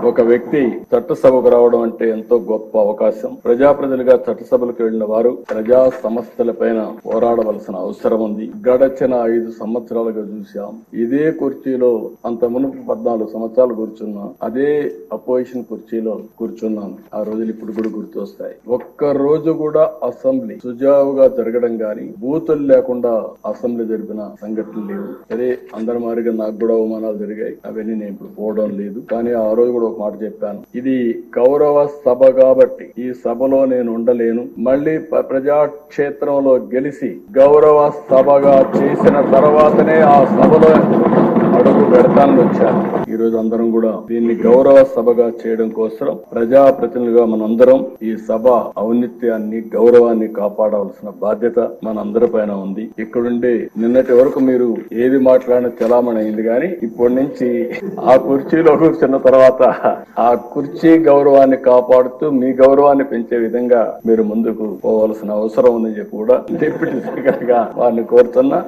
ఒక వ్యక్తి చట్టసభకు రావడం అంటే ఎంతో గొప్ప అవకాశం. ప్రజాప్రతినిధిగా చట్టసభలకు వెళ్లిన వారు ప్రజా సమస్యలపైన పోరాడవలసిన అవసరం ఉంది. గడచిన 5 సంవత్సరాలుగా చూశాం. ఇదే కుర్చీలో అంత మునుపు 14 సంవత్సరాలు కూర్చున్నా, అదే అపోజిషన్ కుర్చీలో కూర్చున్నాను. ఆ రోజులు ఇప్పుడు కూడా గుర్తొస్తాయి. ఒక్క రోజు కూడా అసెంబ్లీ సుజావుగా జరగడం గాని, బూతులు లేకుండా అసెంబ్లీ జరిపిన సంఘటనలు లేవు. అదే అందరి మారిగా నాకు కూడా అవమానాలు జరిగాయి. అవన్నీ నేను ఇప్పుడు పోవడం లేదు. కానీ ఆ రోజు కూడా ఒక మాట చెప్పాను. ఇది గౌరవ సభ కాబట్టి ఈ సభలో నేను ఉండలేను. మళ్లీ ప్రజాక్షేత్రంలో గెలిచి గౌరవ సభగా చేసిన తర్వాతనే ఆ సభలో అడుగు పెడతానని వచ్చాను. ఈ రోజు అందరం కూడా దీన్ని గౌరవ సభగా చేయడం కోసం ప్రజాప్రతినిధులుగా మనందరం ఈ సభ ఔన్నత్యాన్ని, గౌరవాన్ని కాపాడవలసిన బాధ్యత మనందరి పైన ఉంది. ఇక్కడుండి నిన్నటి వరకు మీరు ఏది మాట్లాడిన చలామణి అయింది, కానీ ఇప్పటి నుంచి ఆ కుర్చీలో కూర్చున్న తర్వాత ఆ కుర్చీ గౌరవాన్ని కాపాడుతూ మీ గౌరవాన్ని పెంచే విధంగా మీరు ముందుకు పోవాల్సిన అవసరం ఉందని చెప్పి కూడా డిప్యూటీ స్పీకర్ గా వారిని కోరుతున్నా.